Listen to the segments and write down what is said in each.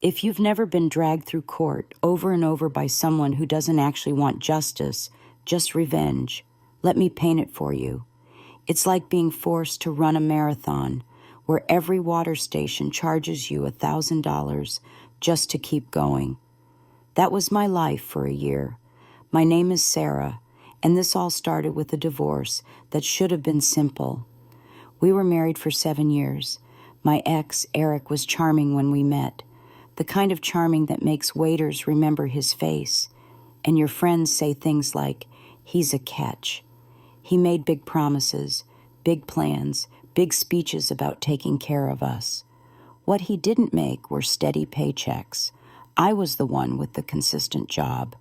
If you've never been dragged through court over and over by someone who doesn't actually want justice, just revenge, let me paint it for you. It's like being forced to run a marathon where every water station charges you $1,000 just to keep going. That was my life for a year. My name is Sarah, and this all started with a divorce that should have been simple. We were married for 7 years. My ex, Eric, was charming when we met, the kind of charming that makes waiters remember his face, and your friends say things like, "He's a catch." He made big promises, big plans, big speeches about taking care of us. What he didn't make were steady paychecks. I was the one with the consistent job.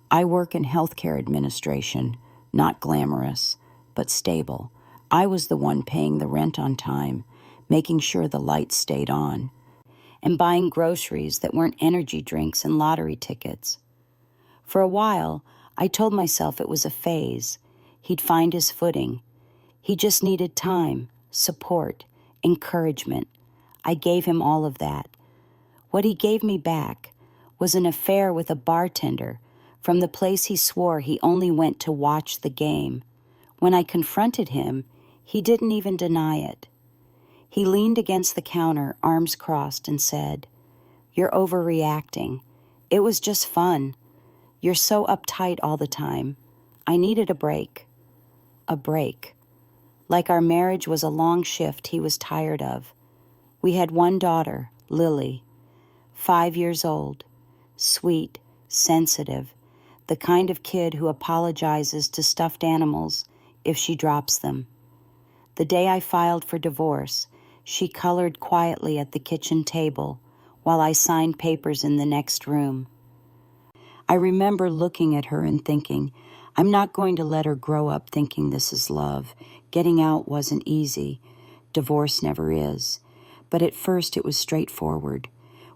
I work in healthcare administration, not glamorous, but stable. I was the one paying the rent on time, making sure the lights stayed on, and buying groceries that weren't energy drinks and lottery tickets. For a while, I told myself it was a phase. He'd find his footing. He just needed time, support, encouragement. I gave him all of that. What he gave me back was an affair with a bartender from the place he swore he only went to watch the game. When I confronted him, he didn't even deny it. He leaned against the counter, arms crossed, and said, "You're overreacting. It was just fun. You're so uptight all the time. I needed a break." A break. Like our marriage was a long shift he was tired of. We had one daughter, Lily, 5 years old, sweet, sensitive, the kind of kid who apologizes to stuffed animals if she drops them. The day I filed for divorce, she colored quietly at the kitchen table while I signed papers in the next room. I remember looking at her and thinking, I'm not going to let her grow up thinking this is love. Getting out wasn't easy. Divorce never is. But at first it was straightforward.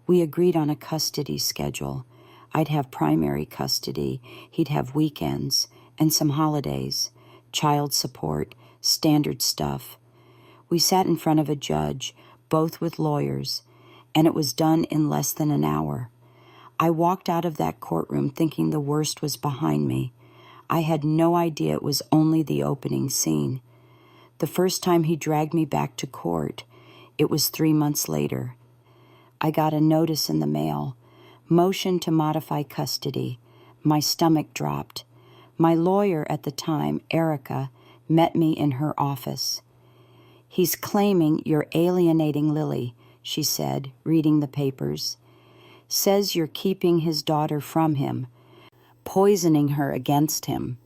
We agreed on a custody schedule. I'd have primary custody. He'd have weekends and some holidays, child support, standard stuff. We sat in front of a judge, both with lawyers, and it was done in less than an hour. I walked out of that courtroom thinking the worst was behind me. I had no idea it was only the opening scene. The first time he dragged me back to court, it was 3 months later. I got a notice in the mail, motion to modify custody. My stomach dropped. My lawyer at the time, Erica, met me in her office. "He's claiming you're alienating Lily," she said, reading the papers. "Says you're keeping his daughter from him, poisoning her against him."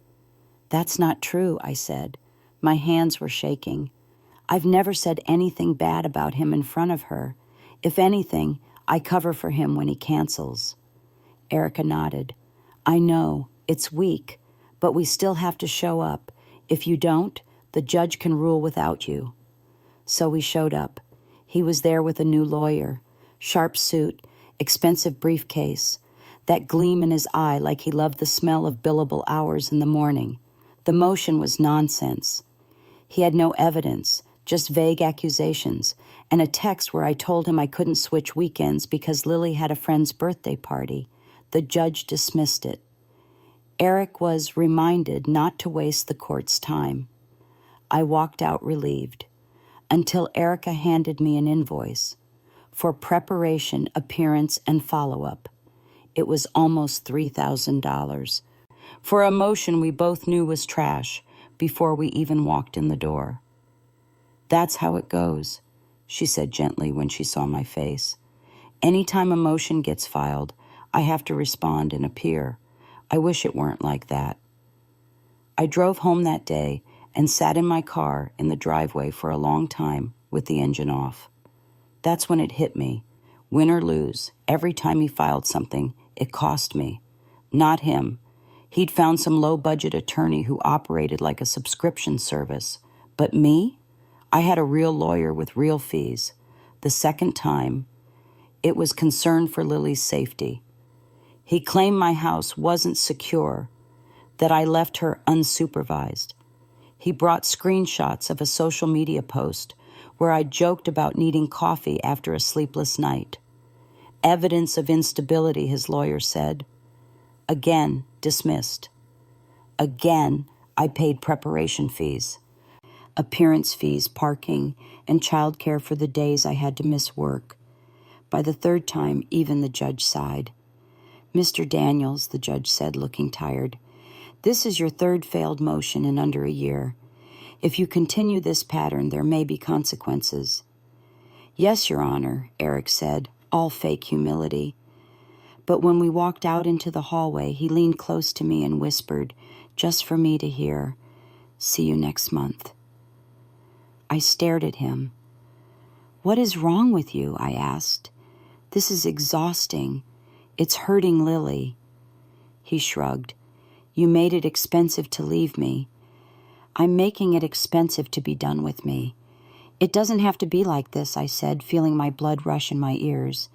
"That's not true," I said. My hands were shaking. "I've never said anything bad about him in front of her. If anything, I cover for him when he cancels." Erica nodded. "I know, it's weak, but we still have to show up. If you don't, the judge can rule without you." So we showed up. He was there with a new lawyer, sharp suit, expensive briefcase, that gleam in his eye like he loved the smell of billable hours in the morning. The motion was nonsense. He had no evidence, just vague accusations, and a text where I told him I couldn't switch weekends because Lily had a friend's birthday party. The judge dismissed it. Eric was reminded not to waste the court's time. I walked out relieved, until Erica handed me an invoice for preparation, appearance, and follow-up. It was almost $3,000 for a motion we both knew was trash before we even walked in the door. "That's how it goes," she said gently when she saw my face. "Anytime a motion gets filed, I have to respond and appear. I wish it weren't like that." I drove home that day and sat in my car in the driveway for a long time with the engine off. That's when it hit me. Win or lose, every time he filed something, it cost me. Not him. He'd found some low-budget attorney who operated like a subscription service. But me? I had a real lawyer with real fees. The second time, it was concern for Lily's safety. He claimed my house wasn't secure, that I left her unsupervised. He brought screenshots of a social media post where I joked about needing coffee after a sleepless night. Evidence of instability, his lawyer said. Again, dismissed. Again, I paid preparation fees, appearance fees, parking, and childcare for the days I had to miss work. By the third time, even the judge sighed. Mr. Daniels, the judge said, looking tired, this is your third failed motion in under a year. If you continue this pattern, there may be consequences. Yes, Your Honor, Eric said, all fake humility. But when we walked out into the hallway, he leaned close to me and whispered, just for me to hear, see you next month. I stared at him. What is wrong with you? I asked. This is exhausting. It's hurting Lily. He shrugged. You made it expensive to leave me. I'm making it expensive to be done with me. It doesn't have to be like this, I said, feeling my blood rush in my ears.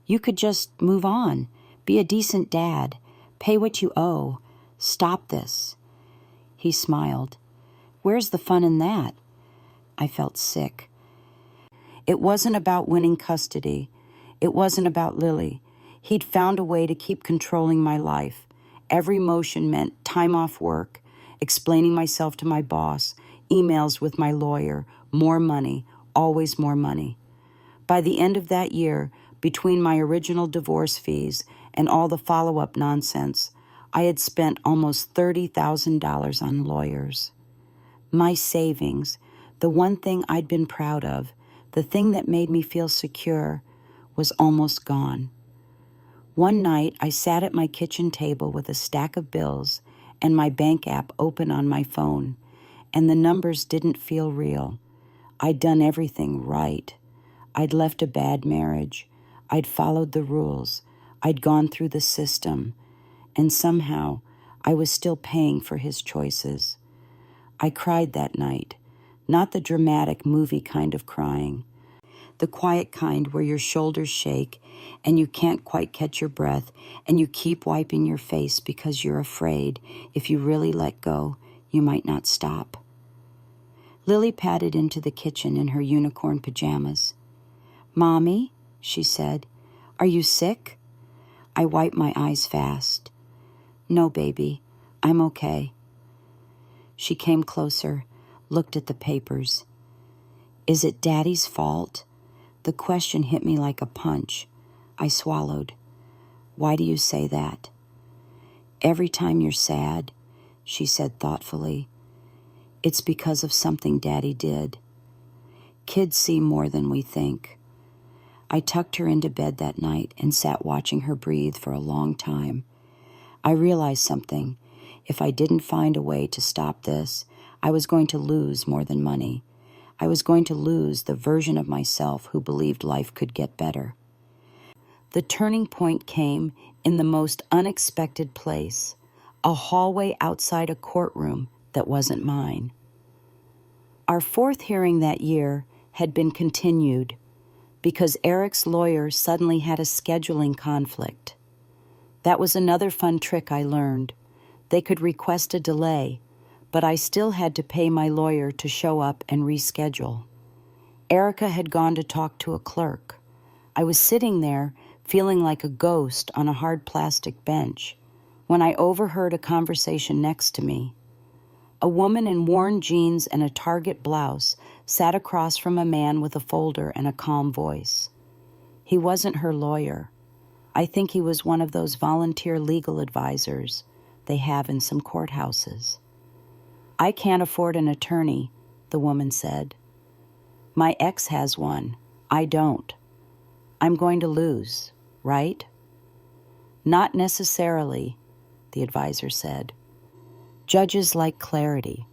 You could just move on, be a decent dad, pay what you owe, stop this. He smiled. Where's the fun in that? I felt sick. It wasn't about winning custody. It wasn't about Lily. He'd found a way to keep controlling my life. Every motion meant time off work, explaining myself to my boss, emails with my lawyer, more money, always more money. By the end of that year, between my original divorce fees and all the follow-up nonsense, I had spent almost $30,000 on lawyers. My savings, the one thing I'd been proud of, the thing that made me feel secure, was almost gone. One night, I sat at my kitchen table with a stack of bills and my bank app open on my phone, and the numbers didn't feel real. I'd done everything right. I'd left a bad marriage. I'd followed the rules. I'd gone through the system. And somehow, I was still paying for his choices. I cried that night, not the dramatic movie kind of crying, the quiet kind where your shoulders shake and you can't quite catch your breath and you keep wiping your face because you're afraid if you really let go, you might not stop. Lily padded into the kitchen in her unicorn pajamas. Mommy, she said, are you sick? I wiped my eyes fast. No, baby, I'm okay. She came closer, looked at the papers. Is it Daddy's fault? The question hit me like a punch. I swallowed. Why do you say that? Every time you're sad, she said thoughtfully, it's because of something Daddy did. Kids see more than we think. I tucked her into bed that night and sat watching her breathe for a long time. I realized something. If I didn't find a way to stop this, I was going to lose more than money. I was going to lose the version of myself who believed life could get better. The turning point came in the most unexpected place, a hallway outside a courtroom that wasn't mine. Our fourth hearing that year had been continued because Eric's lawyer suddenly had a scheduling conflict. That was another fun trick I learned. They could request a delay, but I still had to pay my lawyer to show up and reschedule. Erica had gone to talk to a clerk. I was sitting there, feeling like a ghost on a hard plastic bench, when I overheard a conversation next to me. A woman in worn jeans and a Target blouse sat across from a man with a folder and a calm voice. He wasn't her lawyer. I think he was one of those volunteer legal advisors they have in some courthouses. I can't afford an attorney, the woman said. My ex has one. I don't. I'm going to lose, right? Not necessarily, the advisor said. Judges like clarity.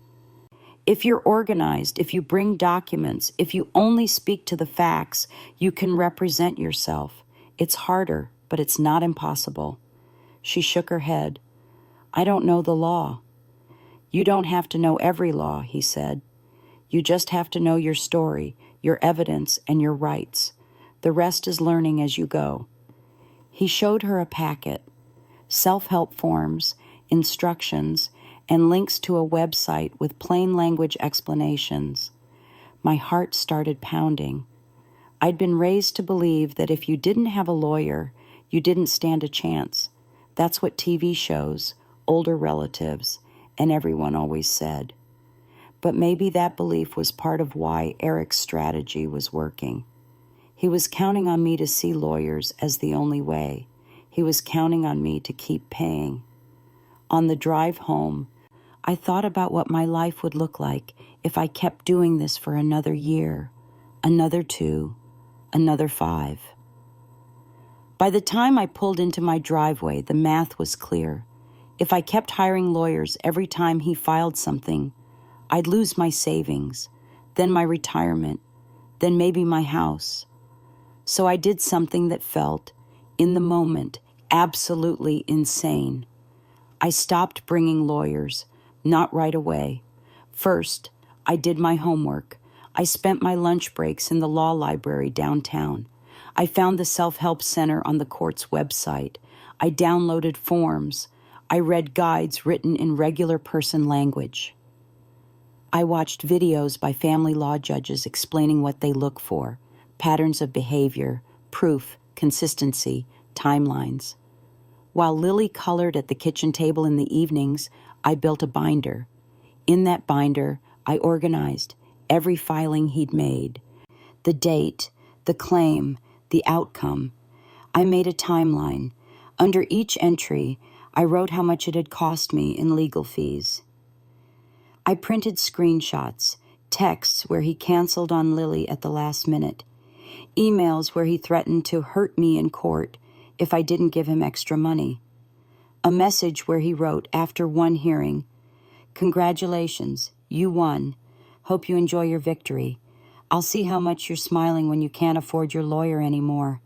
If you're organized, if you bring documents, if you only speak to the facts, you can represent yourself. It's harder, but it's not impossible. She shook her head. I don't know the law. You don't have to know every law, he said. You just have to know your story, your evidence, and your rights. The rest is learning as you go. He showed her a packet, self-help forms, instructions, and links to a website with plain language explanations. My heart started pounding. I'd been raised to believe that if you didn't have a lawyer, you didn't stand a chance. That's what TV shows, older relatives, and everyone always said. But maybe that belief was part of why Eric's strategy was working. He was counting on me to see lawyers as the only way. He was counting on me to keep paying. On the drive home, I thought about what my life would look like if I kept doing this for another year, another 2, another 5. By the time I pulled into my driveway, the math was clear. If I kept hiring lawyers every time he filed something, I'd lose my savings, then my retirement, then maybe my house. So I did something that felt, in the moment, absolutely insane. I stopped bringing lawyers, not right away. First, I did my homework. I spent my lunch breaks in the law library downtown. I found the self-help center on the court's website. I downloaded forms. I read guides written in regular person language. I watched videos by family law judges explaining what they look for, patterns of behavior, proof, consistency, timelines. While Lily colored at the kitchen table in the evenings, I built a binder. In that binder, I organized every filing he'd made, the date, the claim, the outcome. I made a timeline. Under each entry, I wrote how much it had cost me in legal fees. I printed screenshots, texts where he canceled on Lily at the last minute, emails where he threatened to hurt me in court if I didn't give him extra money, a message where he wrote after one hearing, "Congratulations, you won. Hope you enjoy your victory. I'll see how much you're smiling when you can't afford your lawyer anymore."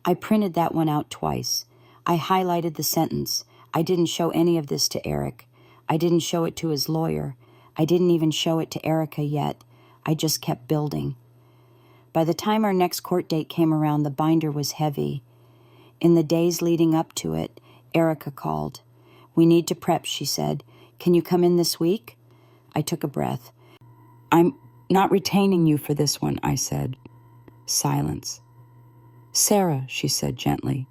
I printed that one out twice. I highlighted the sentence. I didn't show any of this to Eric. I didn't show it to his lawyer. I didn't even show it to Erica yet. I just kept building. By the time our next court date came around, the binder was heavy. In the days leading up to it, Erica called. "We need to prep," she said. "Can you come in this week?" I took a breath. "I'm not retaining you for this one," I said. Silence. "Sarah," she said gently,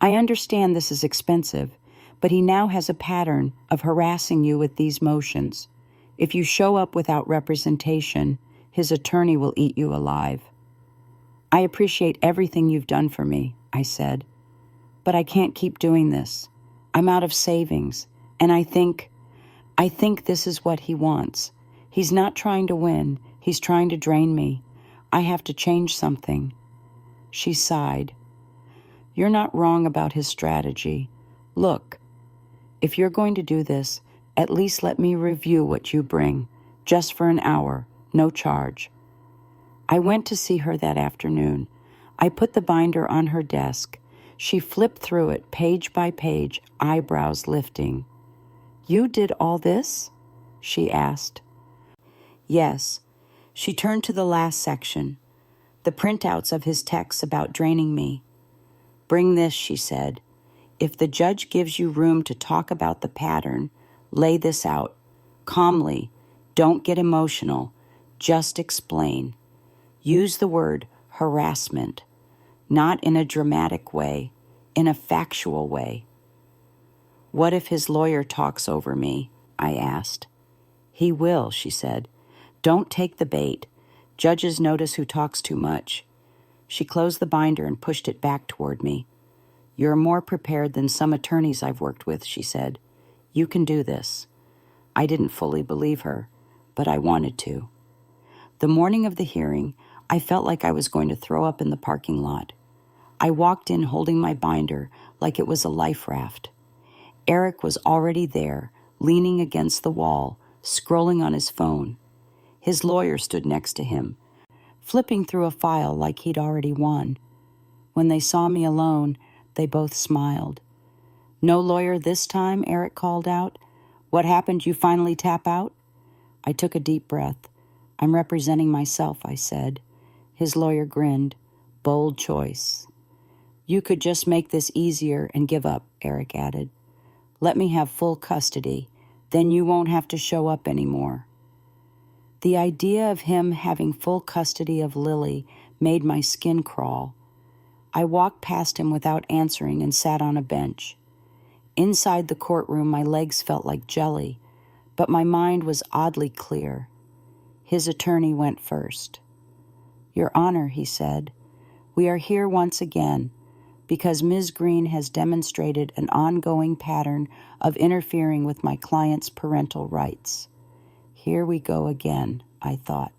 "I understand this is expensive, but he now has a pattern of harassing you with these motions. If you show up without representation, his attorney will eat you alive." "I appreciate everything you've done for me," I said, "but I can't keep doing this. I'm out of savings, and I think this is what he wants. He's not trying to win. He's trying to drain me. I have to change something." She sighed. "You're not wrong about his strategy. Look, if you're going to do this, at least let me review what you bring, just for an hour, no charge." I went to see her that afternoon. I put the binder on her desk. She flipped through it page by page, eyebrows lifting. "You did all this?" she asked. "Yes." She turned to the last section, the printouts of his texts about draining me. "Bring this," she said. "If the judge gives you room to talk about the pattern, lay this out. Calmly. Don't get emotional. Just explain. Use the word harassment. Not in a dramatic way, in a factual way." "What if his lawyer talks over me?" I asked. "He will," she said. "Don't take the bait. Judges notice who talks too much." She closed the binder and pushed it back toward me. "You're more prepared than some attorneys I've worked with," she said. "You can do this." I didn't fully believe her, but I wanted to. The morning of the hearing, I felt like I was going to throw up in the parking lot. I walked in holding my binder like it was a life raft. Eric was already there, leaning against the wall, scrolling on his phone. His lawyer stood next to him, flipping through a file like he'd already won. When they saw me alone, they both smiled. "No lawyer this time?" Eric called out. "What happened? You finally tap out?" I took a deep breath. "I'm representing myself," I said. His lawyer grinned. "Bold choice." "You could just make this easier and give up," Eric added. "Let me have full custody. Then you won't have to show up anymore." The idea of him having full custody of Lily made my skin crawl. I walked past him without answering and sat on a bench. Inside the courtroom, my legs felt like jelly, but my mind was oddly clear. His attorney went first. "Your Honor," he said, "we are here once again because Ms. Green has demonstrated an ongoing pattern of interfering with my client's parental rights." Here we go again, I thought.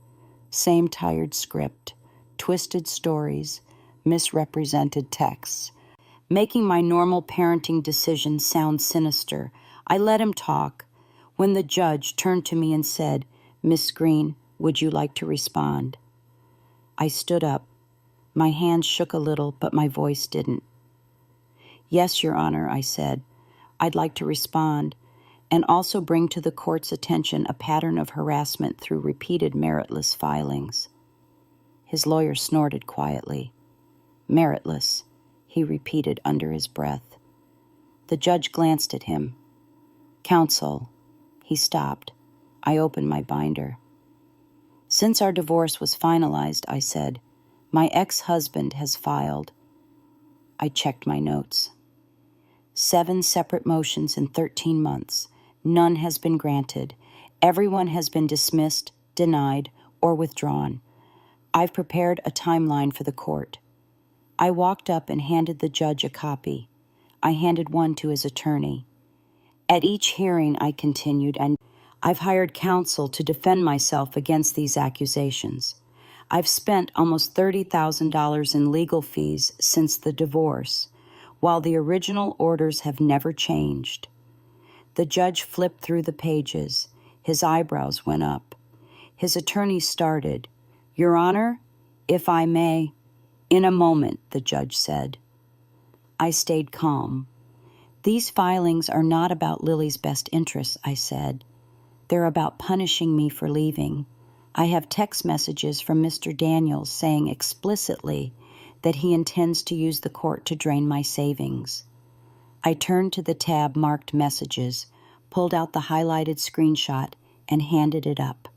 Same tired script, twisted stories, misrepresented texts, making my normal parenting decisions sound sinister. I let him talk. When the judge turned to me and said, "Miss Green, would you like to respond?" I stood up. My hands shook a little, but my voice didn't. "Yes, Your Honor," I said. "I'd like to respond and also bring to the court's attention a pattern of harassment through repeated meritless filings." His lawyer snorted quietly. "Meritless," he repeated under his breath. The judge glanced at him. "Counsel." He stopped. I opened my binder. "Since our divorce was finalized," I said, "my ex-husband has filed." I checked my notes. 7 separate motions in 13 months. None has been granted. Everyone has been dismissed, denied, or withdrawn. I've prepared a timeline for the court. I walked up and handed the judge a copy. I handed one to his attorney. "At each hearing," I continued, "and I've hired counsel to defend myself against these accusations. I've spent almost $30,000 in legal fees since the divorce, while the original orders have never changed." The judge flipped through the pages. His eyebrows went up. His attorney started. "Your Honor, if I may." "In a moment," the judge said. I stayed calm. "These filings are not about Lily's best interests," I said. "They're about punishing me for leaving. I have text messages from Mr. Daniels saying explicitly that he intends to use the court to drain my savings." I turned to the tab marked Messages, pulled out the highlighted screenshot, and handed it up.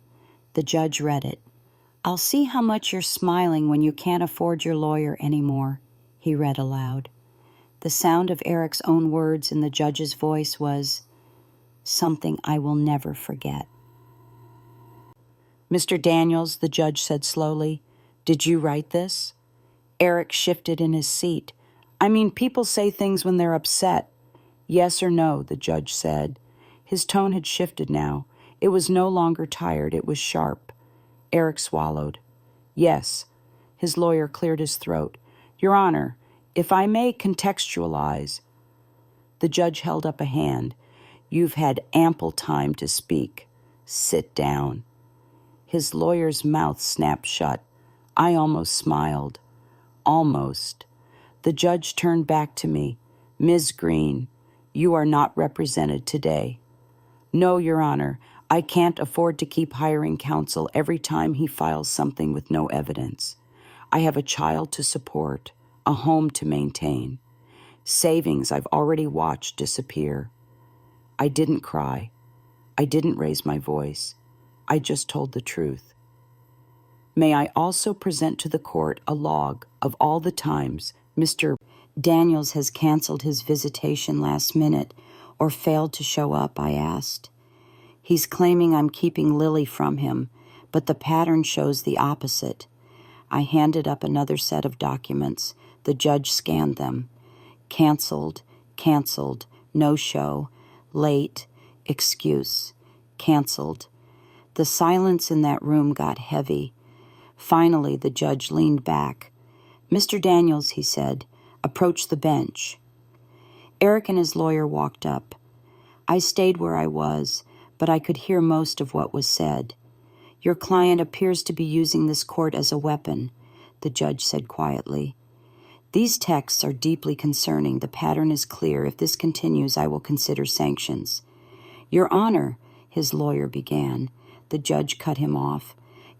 The judge read it. "I'll see how much you're smiling when you can't afford your lawyer anymore," he read aloud. The sound of Eric's own words in the judge's voice was something I will never forget. "Mr. Daniels," the judge said slowly, "did you write this?" Eric shifted in his seat. "I mean, people say things when they're upset." "Yes or no," the judge said. His tone had shifted now. It was no longer tired, it was sharp. Eric swallowed. "Yes." His lawyer cleared his throat. "Your Honor, if I may contextualize." The judge held up a hand. "You've had ample time to speak. Sit down." His lawyer's mouth snapped shut. I almost smiled. Almost. The judge turned back to me. "Ms. Green, you are not represented today." "No, Your Honor, I can't afford to keep hiring counsel every time he files something with no evidence. I have a child to support, a home to maintain. Savings I've already watched disappear." I didn't cry. I didn't raise my voice. I just told the truth. "May I also present to the court a log of all the times Mr. Daniels has canceled his visitation last minute or failed to show up?" I asked. "He's claiming I'm keeping Lily from him, but the pattern shows the opposite." I handed up another set of documents. The judge scanned them. Canceled, no show, late, excuse, canceled. The silence in that room got heavy. Finally, the judge leaned back. "Mr. Daniels," he said, "approach the bench." Eric and his lawyer walked up. I stayed where I was, but I could hear most of what was said. "Your client appears to be using this court as a weapon," the judge said quietly. "These texts are deeply concerning. The pattern is clear. If this continues, I will consider sanctions." "Your Honor," his lawyer began. The judge cut him off.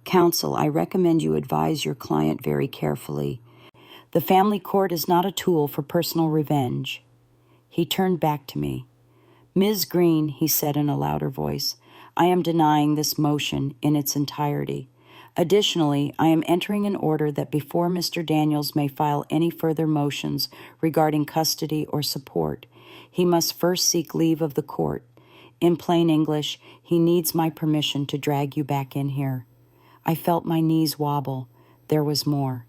"Counsel, I recommend you advise your client very carefully. The family court is not a tool for personal revenge." He turned back to me. "Ms. Green," he said in a louder voice, "I am denying this motion in its entirety. Additionally, I am entering an order that before Mr. Daniels may file any further motions regarding custody or support, he must first seek leave of the court. In plain English, he needs my permission to drag you back in here. I felt my knees wobble. There was more.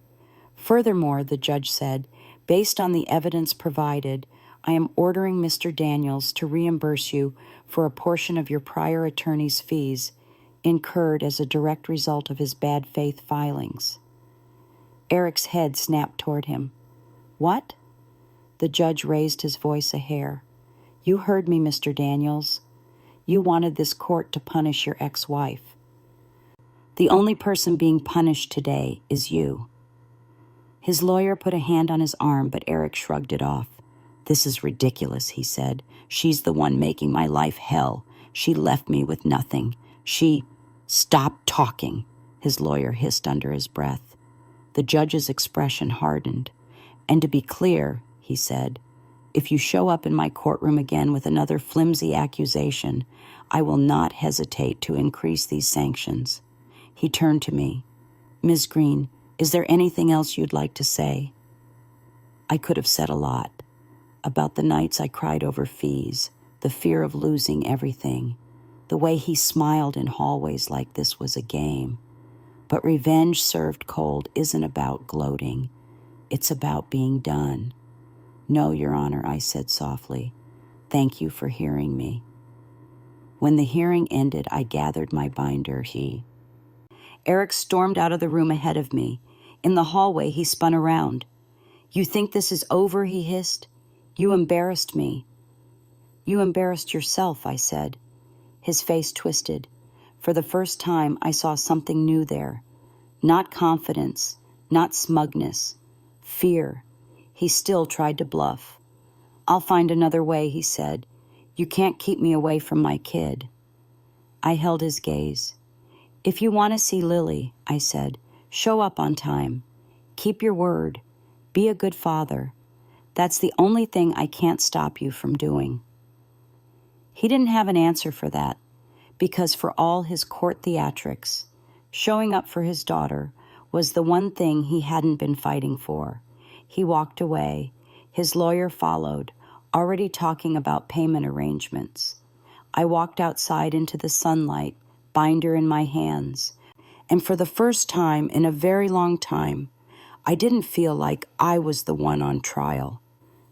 Furthermore, the judge said, based on the evidence provided, I am ordering Mr. Daniels to reimburse you for a portion of your prior attorney's fees incurred as a direct result of his bad faith filings. Eric's head snapped toward him. What? The judge raised his voice a hair. You heard me, Mr. Daniels. You wanted this court to punish your ex-wife. The only person being punished today is you. His lawyer put a hand on his arm, but Eric shrugged it off. This is ridiculous, he said. She's the one making my life hell. She left me with nothing. Stop talking, his lawyer hissed under his breath. The judge's expression hardened. And to be clear, he said, if you show up in my courtroom again with another flimsy accusation, I will not hesitate to increase these sanctions. He turned to me. Ms. Green, is there anything else you'd like to say? I could have said a lot. About the nights I cried over fees, the fear of losing everything, the way he smiled in hallways like this was a game. But revenge served cold isn't about gloating. It's about being done. No, Your Honor, I said softly. Thank you for hearing me. When the hearing ended, I gathered my binder. Eric stormed out of the room ahead of me. In the hallway, he spun around. You think this is over, he hissed. You embarrassed me. You embarrassed yourself, I said. His face twisted. For the first time, I saw something new there. Not confidence, not smugness. Fear. He still tried to bluff. I'll find another way, he said. You can't keep me away from my kid. I held his gaze. If you want to see Lily, I said, show up on time. Keep your word. Be a good father. That's the only thing I can't stop you from doing. He didn't have an answer for that, because for all his court theatrics, showing up for his daughter was the one thing he hadn't been fighting for. He walked away. His lawyer followed, already talking about payment arrangements. I walked outside into the sunlight, binder in my hands, and for the first time in a very long time, I didn't feel like I was the one on trial.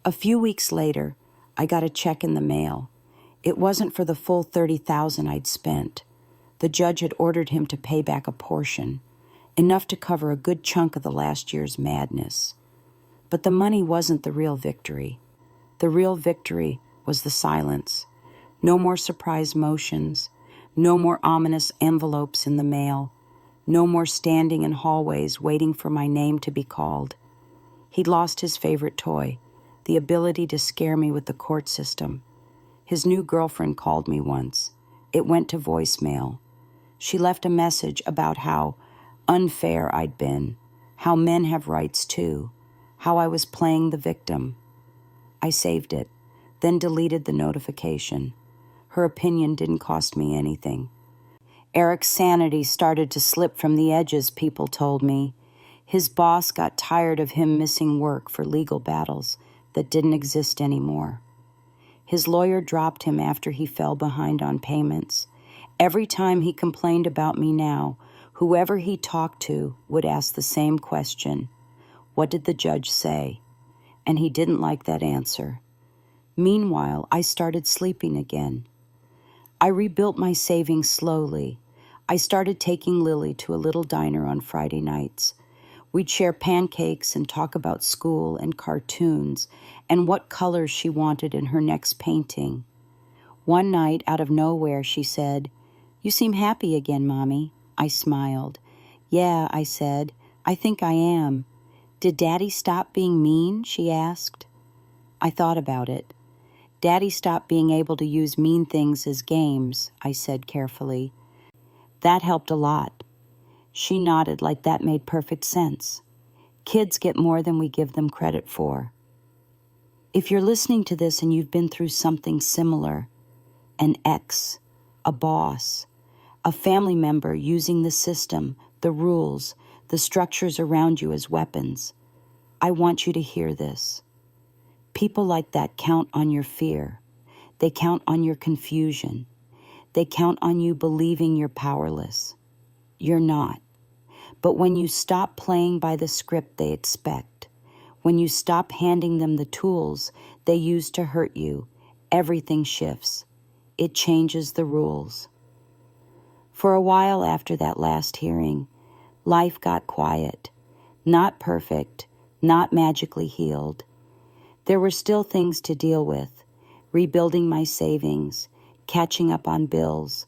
A few weeks later, I got a check in the mail. It wasn't for the full $30,000 I'd spent. The judge had ordered him to pay back a portion, enough to cover a good chunk of the last year's madness. But the money wasn't the real victory. The real victory was the silence. No more surprise motions, no more ominous envelopes in the mail, no more standing in hallways waiting for my name to be called. He'd lost his favorite toy, the ability to scare me with the court system. His new girlfriend called me once. It went to voicemail. She left a message about how unfair I'd been, how men have rights too, how I was playing the victim. I saved it, then deleted the notification. Her opinion didn't cost me anything. Eric's sanity started to slip from the edges, people told me. His boss got tired of him missing work for legal battles that didn't exist anymore. His lawyer dropped him after he fell behind on payments. Every time he complained about me now, whoever he talked to would ask the same question. What did the judge say? And he didn't like that answer. Meanwhile, I started sleeping again. I rebuilt my savings slowly. I started taking Lily to a little diner on Friday nights. We'd share pancakes and talk about school and cartoons and what colors she wanted in her next painting. One night, out of nowhere, she said, "You seem happy again, Mommy." I smiled. "Yeah," I said, "I think I am." "Did Daddy stop being mean?" she asked. I thought about it. "Daddy stopped being able to use mean things as games," I said carefully. That helped a lot. She nodded like that made perfect sense. Kids get more than we give them credit for. If you're listening to this and you've been through something similar, an ex, a boss, a family member using the system, the rules, the structures around you as weapons. I want you to hear this. People like that count on your fear. They count on your confusion. They count on you believing you're powerless. You're not. But when you stop playing by the script they expect, when you stop handing them the tools they use to hurt you, everything shifts. It changes the rules. For a while after that last hearing, life got quiet. Not perfect, not magically healed. There were still things to deal with, rebuilding my savings, catching up on bills,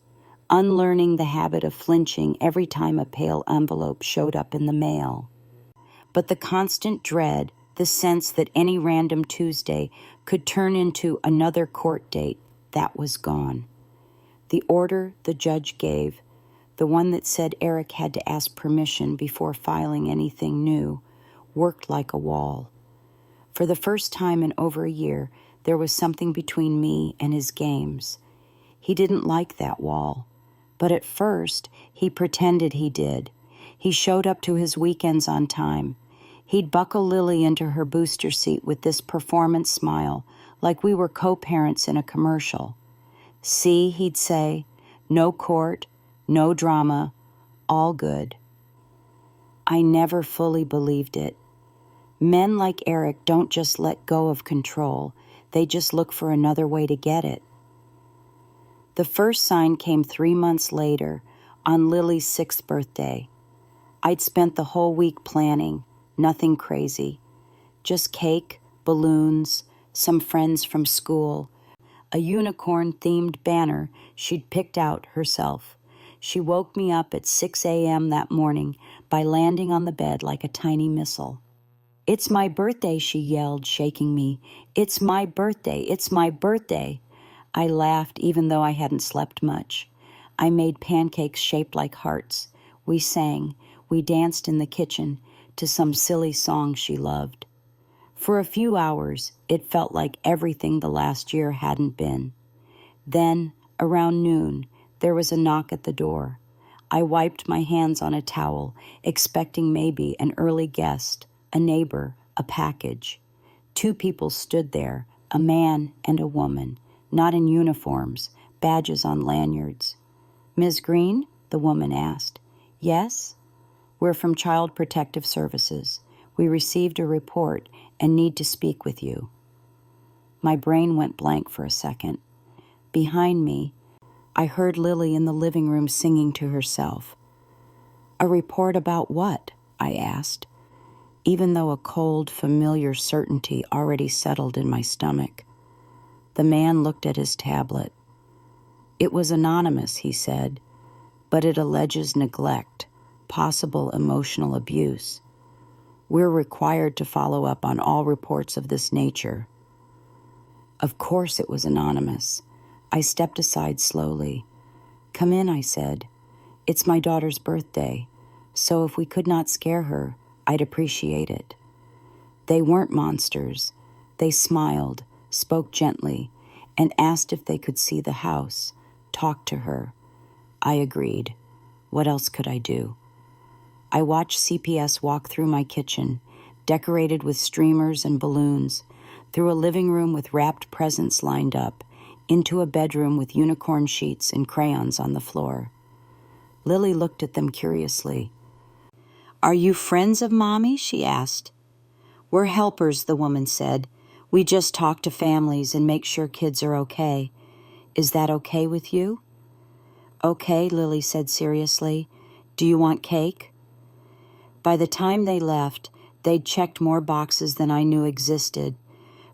unlearning the habit of flinching every time a pale envelope showed up in the mail. But the constant dread, the sense that any random Tuesday could turn into another court date, that was gone. The order the judge gave, the one that said Eric had to ask permission before filing anything new, worked like a wall. For the first time in over a year, there was something between me and his games. He didn't like that wall, but at first he pretended he did. He showed up to his weekends on time. He'd buckle Lily into her booster seat with this performance smile, like we were co-parents in a commercial. See, he'd say, no court, no drama, all good. I never fully believed it. Men like Eric don't just let go of control, they just look for another way to get it. The first sign came 3 months later, on Lily's 6th birthday. I'd spent the whole week planning, nothing crazy. Just cake, balloons, some friends from school, a unicorn-themed banner she'd picked out herself. She woke me up at 6 a.m. that morning by landing on the bed like a tiny missile. "It's my birthday," she yelled, shaking me. "It's my birthday, it's my birthday." I laughed even though I hadn't slept much. I made pancakes shaped like hearts. We sang, we danced in the kitchen to some silly song she loved. For a few hours, it felt like everything the last year hadn't been. Then, around noon, there was a knock at the door. I wiped my hands on a towel, expecting maybe an early guest, a neighbor, a package. 2 people stood there, a man and a woman, not in uniforms, badges on lanyards. "Ms. Green?" the woman asked. "Yes?" "We're from Child Protective Services. We received a report and need to speak with you." My brain went blank for a second. Behind me, I heard Lily in the living room singing to herself. "A report about what?" I asked, even though a cold, familiar certainty already settled in my stomach. The man looked at his tablet. "It was anonymous," he said, "but it alleges neglect, possible emotional abuse. We're required to follow up on all reports of this nature." Of course it was anonymous. I stepped aside slowly. "Come in," I said. "It's my daughter's birthday, so if we could not scare her, I'd appreciate it." They weren't monsters. They smiled, spoke gently, and asked if they could see the house, talk to her. I agreed. What else could I do? I watched CPS walk through my kitchen, decorated with streamers and balloons, through a living room with wrapped presents lined up, into a bedroom with unicorn sheets and crayons on the floor. Lily looked at them curiously. "Are you friends of Mommy?" she asked. "We're helpers," the woman said. "We just talk to families and make sure kids are okay. Is that okay with you?" "Okay," Lily said seriously. "Do you want cake?" By the time they left, they'd checked more boxes than I knew existed.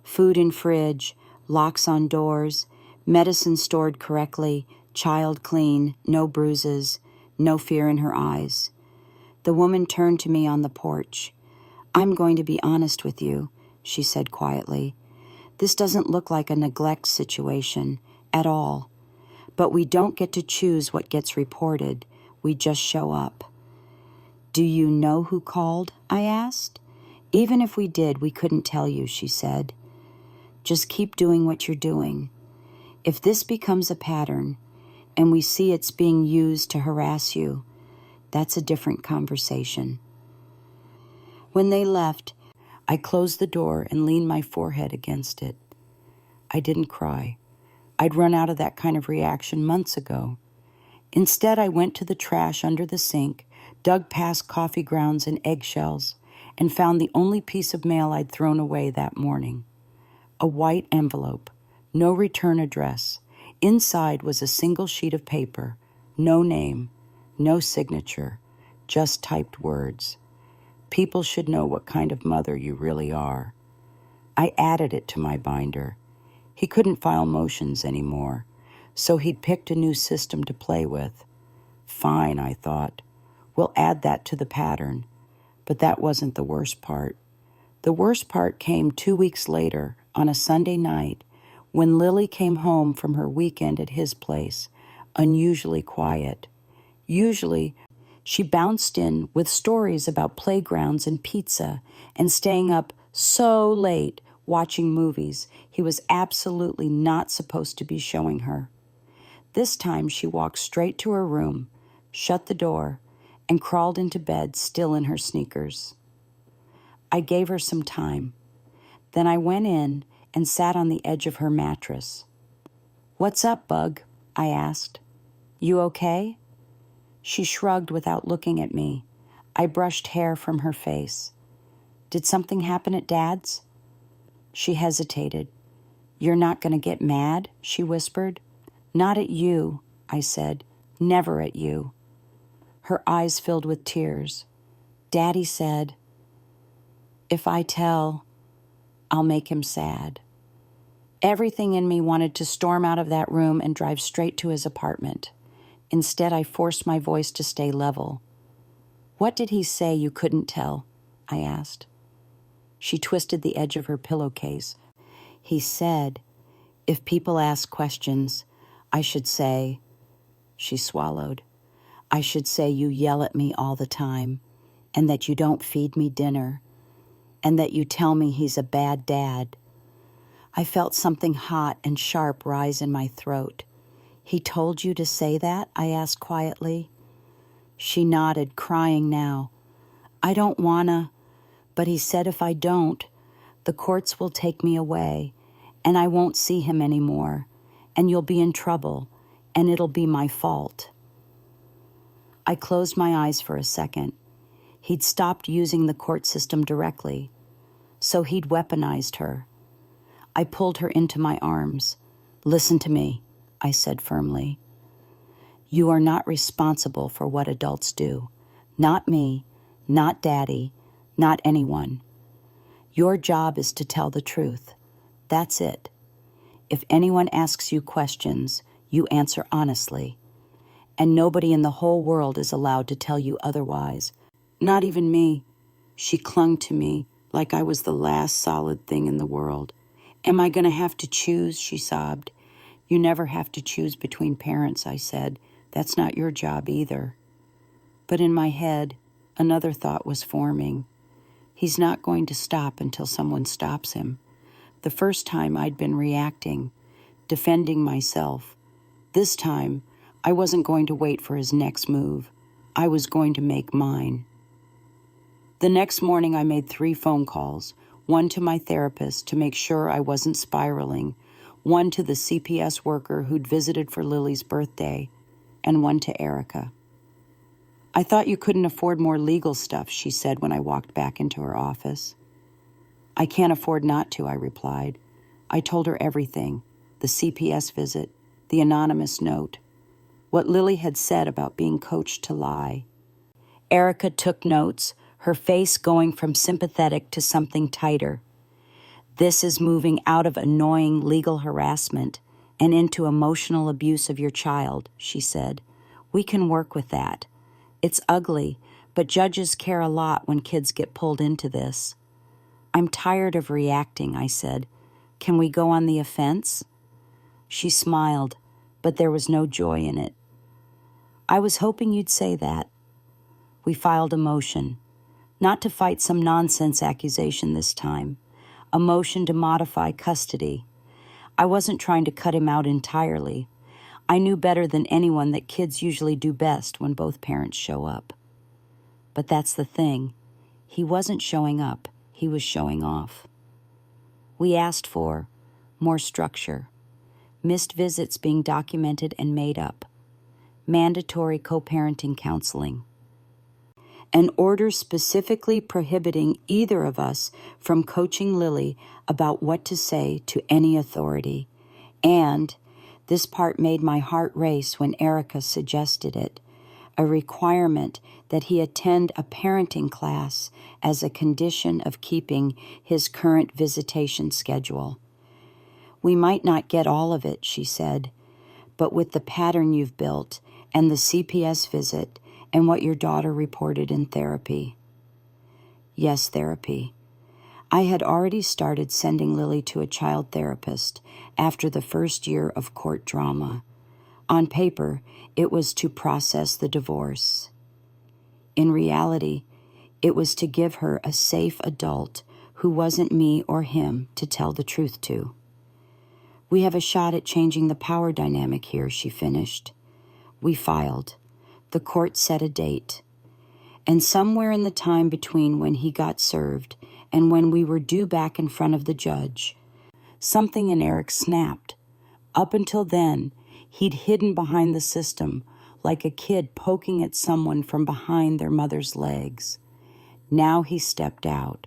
Food in fridge, locks on doors, medicine stored correctly, child clean, no bruises, no fear in her eyes. The woman turned to me on the porch. "I'm going to be honest with you," she said quietly. "This doesn't look like a neglect situation at all. But we don't get to choose what gets reported. We just show up." "Do you know who called?" I asked. "Even if we did, we couldn't tell you," she said. "Just keep doing what you're doing. If this becomes a pattern, and we see it's being used to harass you, That's a different conversation. When they left, I closed the door and leaned my forehead against it. I didn't cry. I'd run out of that kind of reaction months ago. Instead, I went to the trash under the sink, dug past coffee grounds and eggshells, and found the only piece of mail I'd thrown away that morning. A white envelope, no return address. Inside was a single sheet of paper, no name, no signature, just typed words. People should know what kind of mother you really are. I added it to my binder. He couldn't file motions anymore, so he'd picked a new system to play with. Fine, I thought. We'll add that to the pattern. But that wasn't the worst part. The worst part came 2 weeks later, on a Sunday night, when Lily came home from her weekend at his place, unusually quiet. Usually, she bounced in with stories about playgrounds and pizza and staying up so late watching movies he was absolutely not supposed to be showing her. This time she walked straight to her room, shut the door, and crawled into bed still in her sneakers. I gave her some time. Then I went in and sat on the edge of her mattress. "What's up, Bug?" I asked. "You okay?" She shrugged without looking at me. I brushed hair from her face. "Did something happen at Dad's?" She hesitated. "You're not going to get mad?" she whispered. "Not at you," I said. "Never at you." Her eyes filled with tears. "Daddy said, if I tell, I'll make him sad." Everything in me wanted to storm out of that room and drive straight to his apartment. Instead, I forced my voice to stay level. "What did he say you couldn't tell?" I asked. She twisted the edge of her pillowcase. "He said, if people ask questions, I should say," she swallowed, "I should say you yell at me all the time, and that you don't feed me dinner, and that you tell me he's a bad dad." I felt something hot and sharp rise in my throat. "He told you to say that?" I asked quietly. She nodded, crying now. "I don't wanna, but he said if I don't, the courts will take me away, and I won't see him anymore, and you'll be in trouble, and it'll be my fault." I closed my eyes for a second. He'd stopped using the court system directly, so he'd weaponized her. I pulled her into my arms. "Listen to me," I said firmly. "You are not responsible for what adults do. Not me, not Daddy, not anyone. Your job is to tell the truth. That's it. If anyone asks you questions, you answer honestly. And nobody in the whole world is allowed to tell you otherwise. Not even me." She clung to me like I was the last solid thing in the world. "Am I going to have to choose?" she sobbed. "You never have to choose between parents," I said. "That's not your job either." But in my head, another thought was forming. He's not going to stop until someone stops him. The first time I'd been reacting, defending myself. This time, I wasn't going to wait for his next move. I was going to make mine. The next morning I made 3 phone calls, one to my therapist to make sure I wasn't spiraling, one to the CPS worker who'd visited for Lily's birthday, and one to Erica. "I thought you couldn't afford more legal stuff," she said when I walked back into her office. "I can't afford not to," I replied. I told her everything, the CPS visit, the anonymous note, what Lily had said about being coached to lie. Erica took notes, her face going from sympathetic to something tighter. "This is moving out of annoying legal harassment and into emotional abuse of your child," she said. "We can work with that. It's ugly, but judges care a lot when kids get pulled into this." "I'm tired of reacting," I said. "Can we go on the offense?" She smiled, but there was no joy in it. "I was hoping you'd say that." We filed a motion, not to fight some nonsense accusation this time, a motion to modify custody. I wasn't trying to cut him out entirely. I knew better than anyone that kids usually do best when both parents show up. But that's the thing. He wasn't showing up. He was showing off. We asked for more structure, missed visits being documented and made up, mandatory co-parenting counseling, an order specifically prohibiting either of us from coaching Lily about what to say to any authority, and, this part made my heart race when Erica suggested it, a requirement that he attend a parenting class as a condition of keeping his current visitation schedule. We might not get all of it, she said, but with the pattern you've built and the CPS visit and what your daughter reported in therapy. Yes, therapy. I had already started sending Lily to a child therapist after the first year of court drama. On paper, it was to process the divorce. In reality, it was to give her a safe adult who wasn't me or him to tell the truth to. We have a shot at changing the power dynamic here, she finished. We filed. The court set a date. And somewhere in the time between when he got served and when we were due back in front of the judge, something in Eric snapped. Up until then, he'd hidden behind the system, like a kid poking at someone from behind their mother's legs. Now he stepped out,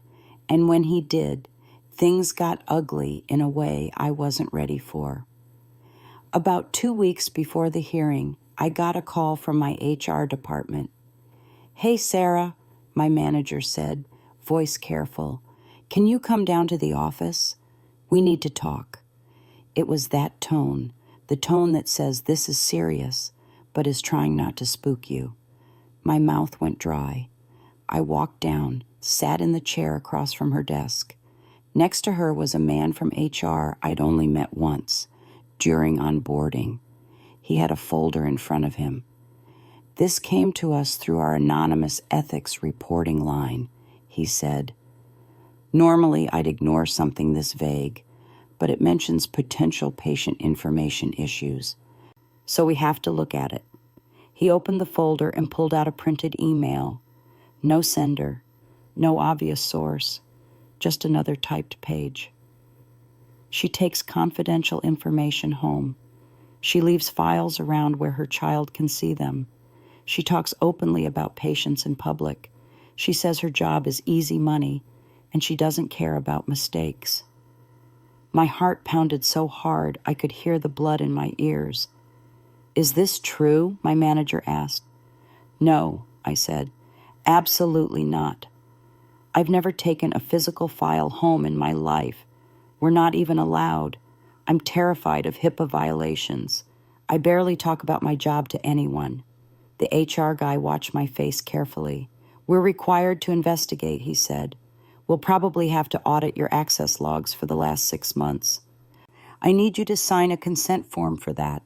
and when he did, things got ugly in a way I wasn't ready for. About 2 weeks before the hearing, I got a call from my HR department. "Hey, Sarah," my manager said, voice careful. "Can you come down to the office? We need to talk." It was that tone, the tone that says this is serious, but is trying not to spook you. My mouth went dry. I walked down, sat in the chair across from her desk. Next to her was a man from HR I'd only met once, during onboarding. He had a folder in front of him. "This came to us through our anonymous ethics reporting line," he said. Normally, I'd ignore something this vague, but it mentions potential patient information issues. So we have to look at it. He opened the folder and pulled out a printed email. No sender, no obvious source, just another typed page. She takes confidential information home. She leaves files around where her child can see them. She talks openly about patients in public. She says her job is easy money, and she doesn't care about mistakes. My heart pounded so hard I could hear the blood in my ears. "Is this true?" my manager asked. "No," I said. "Absolutely not. I've never taken a physical file home in my life. We're not even allowed. I'm terrified of HIPAA violations. I barely talk about my job to anyone." The HR guy watched my face carefully. "We're required to investigate," he said. "We'll probably have to audit your access logs for the last 6 months. I need you to sign a consent form for that."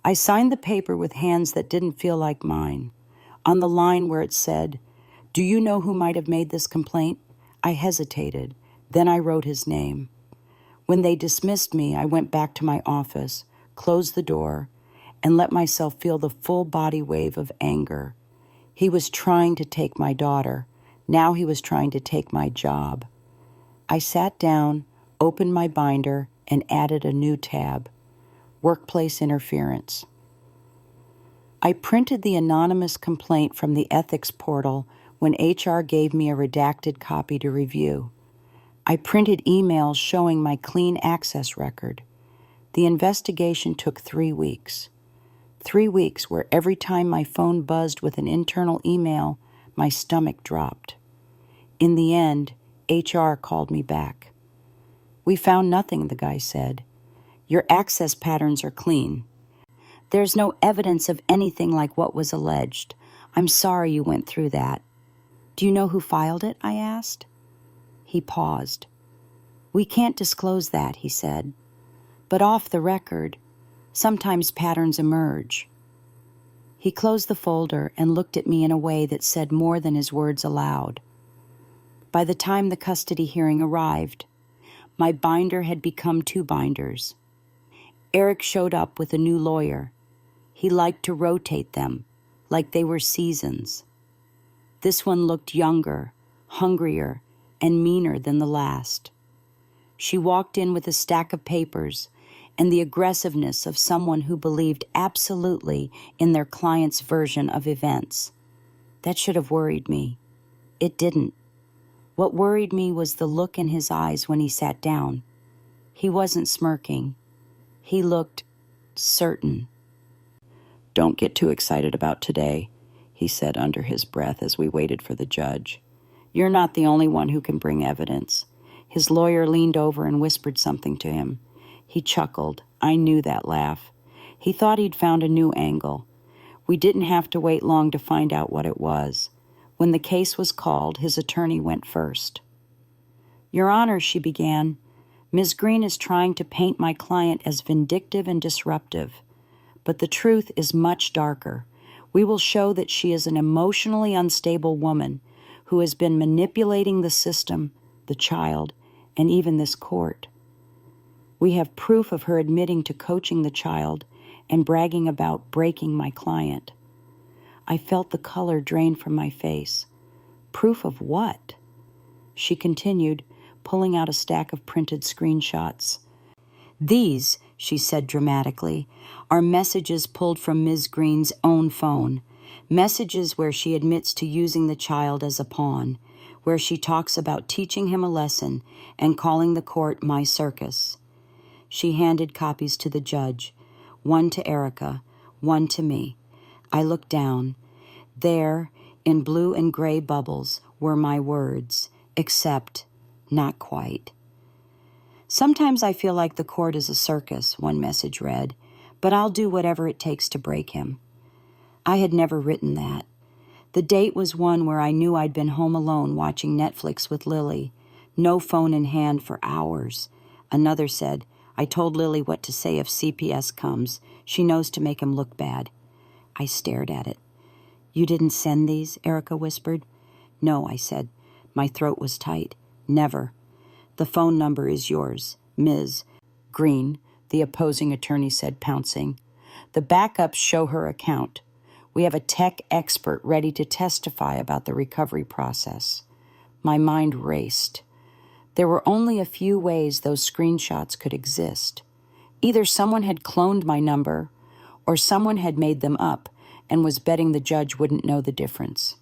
I signed the paper with hands that didn't feel like mine. On the line where it said, "Do you know who might have made this complaint?" I hesitated. Then I wrote his name. When they dismissed me, I went back to my office, closed the door, and let myself feel the full body wave of anger. He was trying to take my daughter. Now he was trying to take my job. I sat down, opened my binder, and added a new tab, Workplace Interference. I printed the anonymous complaint from the ethics portal when HR gave me a redacted copy to review. I printed emails showing my clean access record. The investigation took 3 weeks. 3 weeks where every time my phone buzzed with an internal email, my stomach dropped. In the end, HR called me back. "We found nothing," the guy said. "Your access patterns are clean. There's no evidence of anything like what was alleged. I'm sorry you went through that." "Do you know who filed it?" I asked. He paused. "We can't disclose that," he said. "But off the record, sometimes patterns emerge." He closed the folder and looked at me in a way that said more than his words aloud. By the time the custody hearing arrived, my binder had become 2 binders. Eric showed up with a new lawyer. He liked to rotate them, like they were seasons. This one looked younger, hungrier, and meaner than the last. She walked in with a stack of papers and the aggressiveness of someone who believed absolutely in their client's version of events. That should have worried me. It didn't. What worried me was the look in his eyes when he sat down. He wasn't smirking. He looked certain. "Don't get too excited about today," he said under his breath as we waited for the judge. "You're not the only one who can bring evidence." His lawyer leaned over and whispered something to him. He chuckled. I knew that laugh. He thought he'd found a new angle. We didn't have to wait long to find out what it was. When the case was called, his attorney went first. "Your Honor," she began, "Ms. Green is trying to paint my client as vindictive and disruptive. But the truth is much darker. We will show that she is an emotionally unstable woman who has been manipulating the system, the child, and even this court. We have proof of her admitting to coaching the child and bragging about breaking my client." I felt the color drain from my face. Proof of what? She continued, pulling out a stack of printed screenshots. "These," she said dramatically, "are messages pulled from Ms. Green's own phone. Messages where she admits to using the child as a pawn, where she talks about teaching him a lesson and calling the court my circus." She handed copies to the judge, one to Erica, one to me. I looked down. There, in blue and gray bubbles, were my words, except not quite. "Sometimes I feel like the court is a circus," one message read, "but I'll do whatever it takes to break him." I had never written that. The date was one where I knew I'd been home alone watching Netflix with Lily, no phone in hand for hours. Another said, "I told Lily what to say if CPS comes. She knows to make him look bad." I stared at it. "You didn't send these?" Erica whispered. "No," I said. My throat was tight. "Never. The phone number is yours, Ms. Green," the opposing attorney said, pouncing. "The backups show her account. We have a tech expert ready to testify about the recovery process." My mind raced. There were only a few ways those screenshots could exist. Either someone had cloned my number, or someone had made them up and was betting the judge wouldn't know the difference.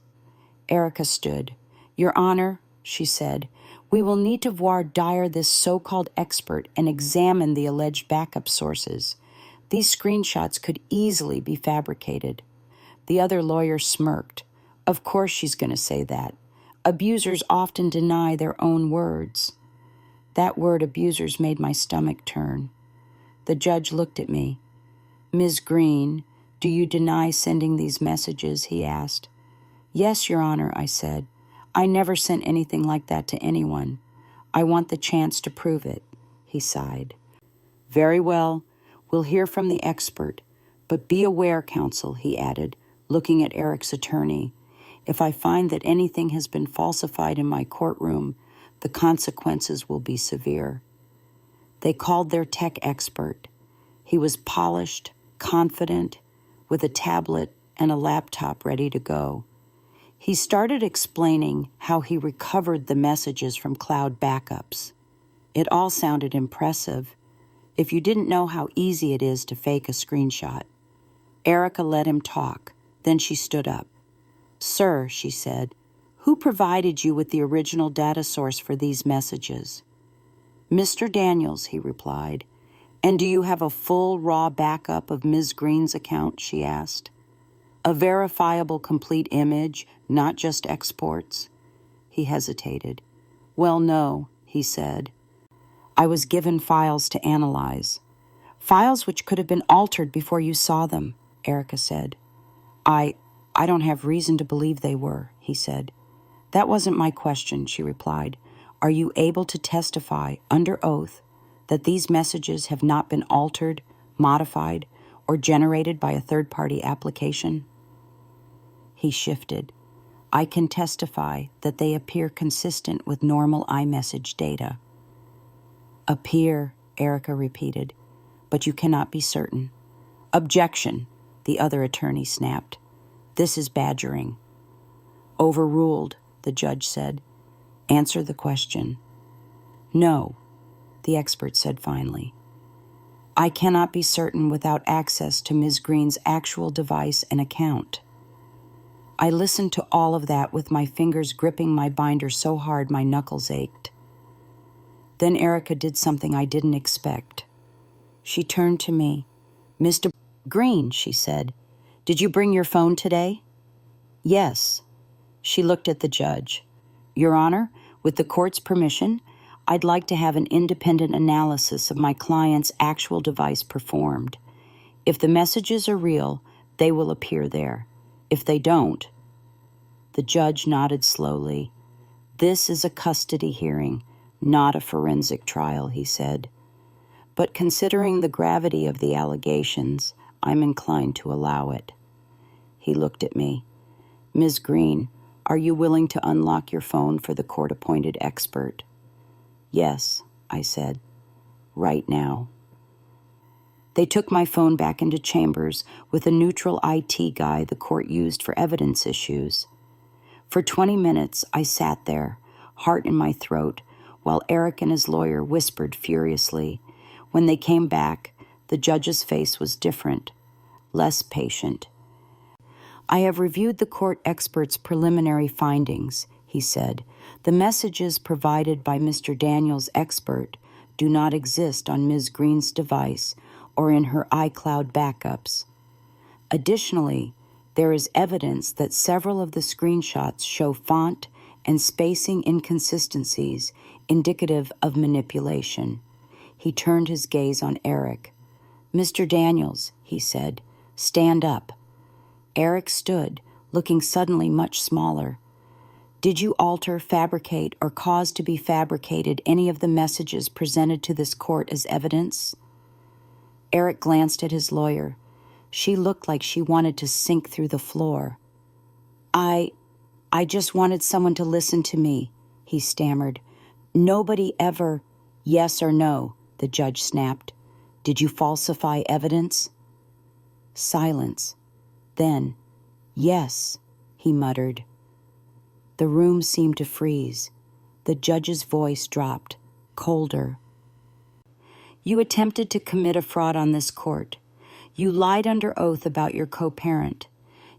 Erica stood. "Your Honor," she said, "we will need to voir dire this so-called expert and examine the alleged backup sources. These screenshots could easily be fabricated." The other lawyer smirked. "Of course she's going to say that. Abusers often deny their own words." That word abusers made my stomach turn. The judge looked at me. "Ms. Green, do you deny sending these messages?" he asked. "Yes, Your Honor," I said. "I never sent anything like that to anyone. I want the chance to prove it." He sighed. "Very well. We'll hear from the expert. But be aware, counsel," he added, looking at Eric's attorney. "If I find that anything has been falsified in my courtroom, the consequences will be severe." They called their tech expert. He was polished, confident, with a tablet and a laptop ready to go. He started explaining how he recovered the messages from cloud backups. It all sounded impressive, if you didn't know how easy it is to fake a screenshot. Erica let him talk. Then she stood up. "Sir," she said, "who provided you with the original data source for these messages?" "Mr. Daniels," he replied. "And do you have a full raw backup of Ms. Green's account?" she asked. "A verifiable complete image, not just exports?" He hesitated. "Well, no," he said. "I was given files to analyze." "Files which could have been altered before you saw them," Erica said. I don't have reason to believe they were," he said. "That wasn't my question," she replied. "Are you able to testify under oath that these messages have not been altered, modified, or generated by a third-party application?" He shifted. "I can testify that they appear consistent with normal iMessage data." "Appear," Erica repeated, "but you cannot be certain." "Objection," the other attorney snapped. "This is badgering." Overruled, the judge said. Answer the question. No, the expert said finally. I cannot be certain without access to Ms. Green's actual device and account. I listened to all of that with my fingers gripping my binder so hard my knuckles ached. Then Erica did something I didn't expect. She turned to me. Mr. Green, she said, did you bring your phone today? Yes. She looked at the judge. Your Honor, with the court's permission, I'd like to have an independent analysis of my client's actual device performed. If the messages are real, they will appear there. If they don't, the judge nodded slowly. This is a custody hearing, not a forensic trial, he said. But considering the gravity of the allegations, I'm inclined to allow it. He looked at me. Ms. Green, are you willing to unlock your phone for the court-appointed expert? Yes, I said. Right now. They took my phone back into chambers with a neutral IT guy the court used for evidence issues. For 20 minutes, I sat there, heart in my throat, while Eric and his lawyer whispered furiously. When they came back, the judge's face was different, less patient. I have reviewed the court expert's preliminary findings, he said. The messages provided by Mr. Daniels' expert do not exist on Ms. Green's device or in her iCloud backups. Additionally, there is evidence that several of the screenshots show font and spacing inconsistencies indicative of manipulation. He turned his gaze on Eric. Mr. Daniels, he said, stand up. Eric stood, looking suddenly much smaller. Did you alter, fabricate, or cause to be fabricated any of the messages presented to this court as evidence? Eric glanced at his lawyer. She looked like she wanted to sink through the floor. I just wanted someone to listen to me, he stammered. Nobody ever, yes or no, the judge snapped. Did you falsify evidence? Silence. Then, yes, he muttered. The room seemed to freeze. The judge's voice dropped, colder. You attempted to commit a fraud on this court. You lied under oath about your co-parent.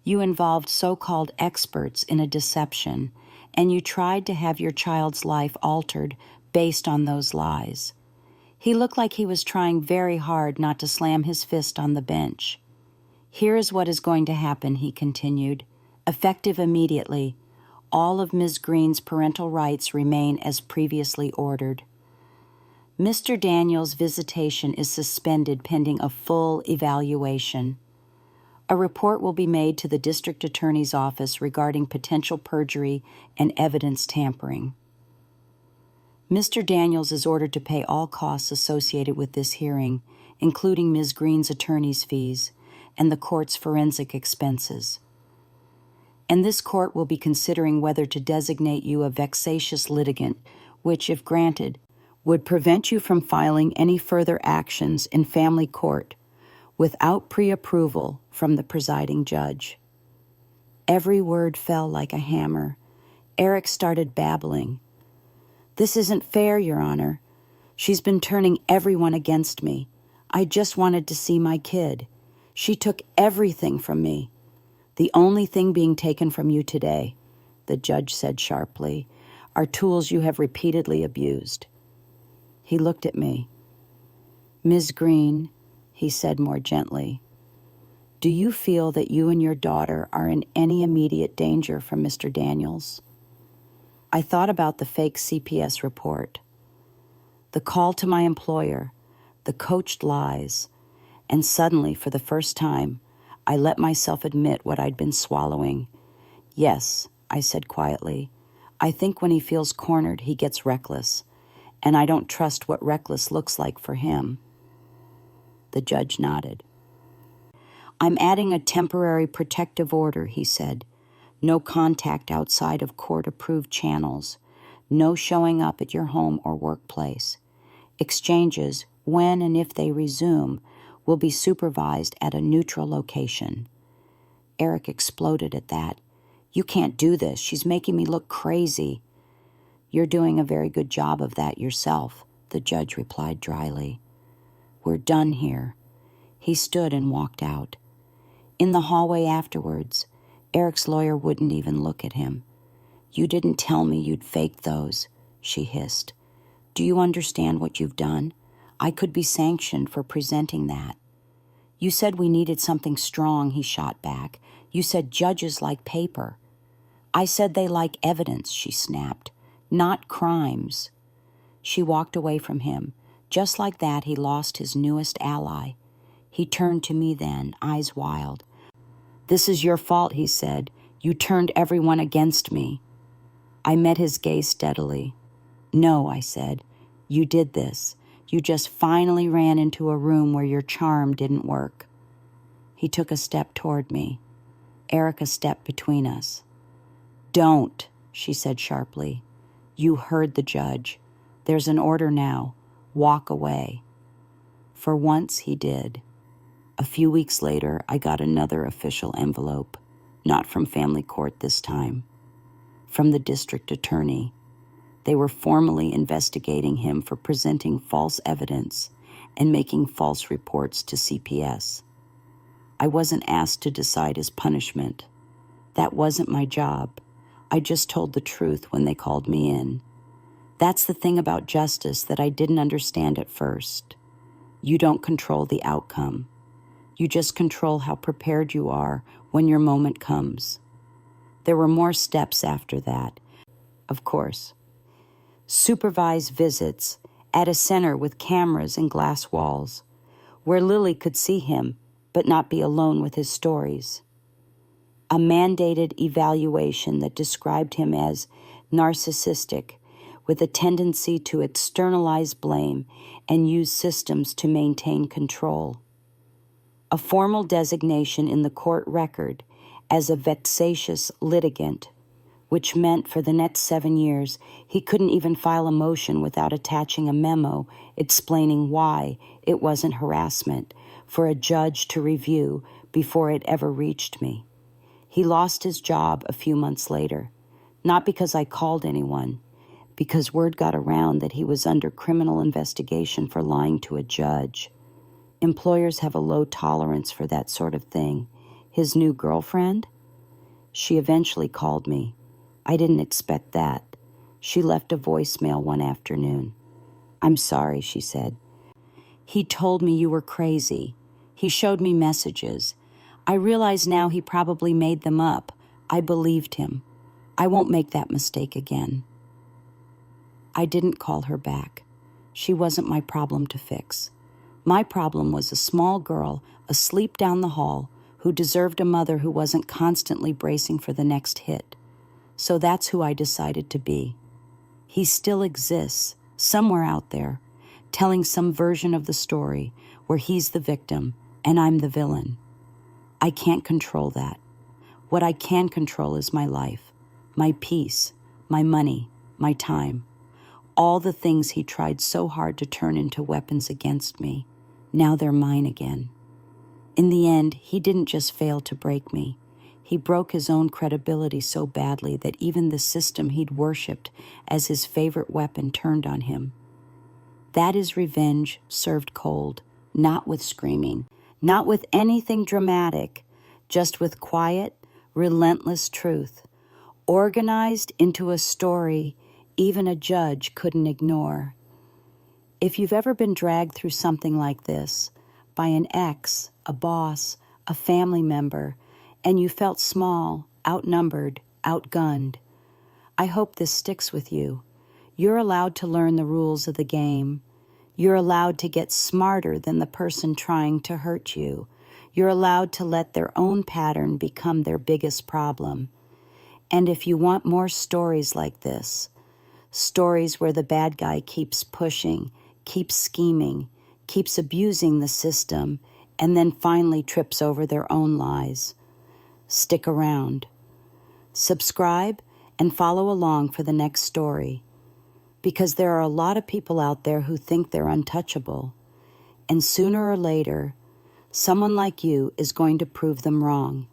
You involved so-called experts in a deception, and you tried to have your child's life altered based on those lies. He looked like he was trying very hard not to slam his fist on the bench. Here is what is going to happen, he continued. Effective immediately, all of Ms. Green's parental rights remain as previously ordered. Mr. Daniels' visitation is suspended pending a full evaluation. A report will be made to the district attorney's office regarding potential perjury and evidence tampering. Mr. Daniels is ordered to pay all costs associated with this hearing, including Ms. Green's attorney's fees and the court's forensic expenses. And this court will be considering whether to designate you a vexatious litigant, which, if granted, would prevent you from filing any further actions in family court without pre-approval from the presiding judge. Every word fell like a hammer. Eric started babbling. This isn't fair, Your Honor. She's been turning everyone against me. I just wanted to see my kid. She took everything from me. The only thing being taken from you today, the judge said sharply, are tools you have repeatedly abused. He looked at me. Ms. Green, he said more gently, do you feel that you and your daughter are in any immediate danger from Mr. Daniels? I thought about the fake CPS report, the call to my employer, the coached lies, and suddenly, for the first time, I let myself admit what I'd been swallowing. Yes, I said quietly, I think when he feels cornered, he gets reckless, and I don't trust what reckless looks like for him. The judge nodded. I'm adding a temporary protective order, he said. No contact outside of court-approved channels. No showing up at your home or workplace. Exchanges, when and if they resume, will be supervised at a neutral location. Eric exploded at that. You can't do this. She's making me look crazy. You're doing a very good job of that yourself, the judge replied dryly. We're done here. He stood and walked out. In the hallway afterwards, Eric's lawyer wouldn't even look at him. You didn't tell me you'd faked those, she hissed. Do you understand what you've done? I could be sanctioned for presenting that. You said we needed something strong, he shot back. You said judges like paper. I said they like evidence, she snapped, not crimes. She walked away from him. Just like that, he lost his newest ally. He turned to me then, eyes wild. This is your fault, he said. You turned everyone against me. I met his gaze steadily. No, I said. You did this. You just finally ran into a room where your charm didn't work. He took a step toward me. Eric a step between us. Don't, she said sharply. You heard the judge. There's an order now. Walk away. For once, he did. A few weeks later, I got another official envelope, not from family court this time, from the district attorney. They were formally investigating him for presenting false evidence and making false reports to CPS. I wasn't asked to decide his punishment. That wasn't my job. I just told the truth when they called me in. That's the thing about justice that I didn't understand at first. You don't control the outcome. You just control how prepared you are when your moment comes. There were more steps after that, of course. Supervised visits at a center with cameras and glass walls, where Lily could see him but not be alone with his stories. A mandated evaluation that described him as narcissistic, with a tendency to externalize blame and use systems to maintain control. A formal designation in the court record as a vexatious litigant, which meant for the next 7 years he couldn't even file a motion without attaching a memo explaining why it wasn't harassment for a judge to review before it ever reached me. He lost his job a few months later, not because I called anyone, because word got around that he was under criminal investigation for lying to a judge. Employers have a low tolerance for that sort of thing. His new girlfriend? She eventually called me. I didn't expect that. She left a voicemail one afternoon. I'm sorry, she said. He told me you were crazy. He showed me messages. I realize now he probably made them up. I believed him. I won't make that mistake again. I didn't call her back. She wasn't my problem to fix. My problem was a small girl asleep down the hall who deserved a mother who wasn't constantly bracing for the next hit. So that's who I decided to be. He still exists, somewhere out there, telling some version of the story where he's the victim and I'm the villain. I can't control that. What I can control is my life, my peace, my money, my time. All the things he tried so hard to turn into weapons against me, now they're mine again. In the end, he didn't just fail to break me. He broke his own credibility so badly that even the system he'd worshipped as his favorite weapon turned on him. That is revenge served cold, not with screaming, not with anything dramatic, just with quiet, relentless truth, organized into a story even a judge couldn't ignore. If you've ever been dragged through something like this, by an ex, a boss, a family member, and you felt small, outnumbered, outgunned, I hope this sticks with you. You're allowed to learn the rules of the game. You're allowed to get smarter than the person trying to hurt you. You're allowed to let their own pattern become their biggest problem. And if you want more stories like this, stories where the bad guy keeps pushing, keeps scheming, keeps abusing the system, and then finally trips over their own lies, stick around. Subscribe and follow along for the next story, because there are a lot of people out there who think they're untouchable, and sooner or later, someone like you is going to prove them wrong.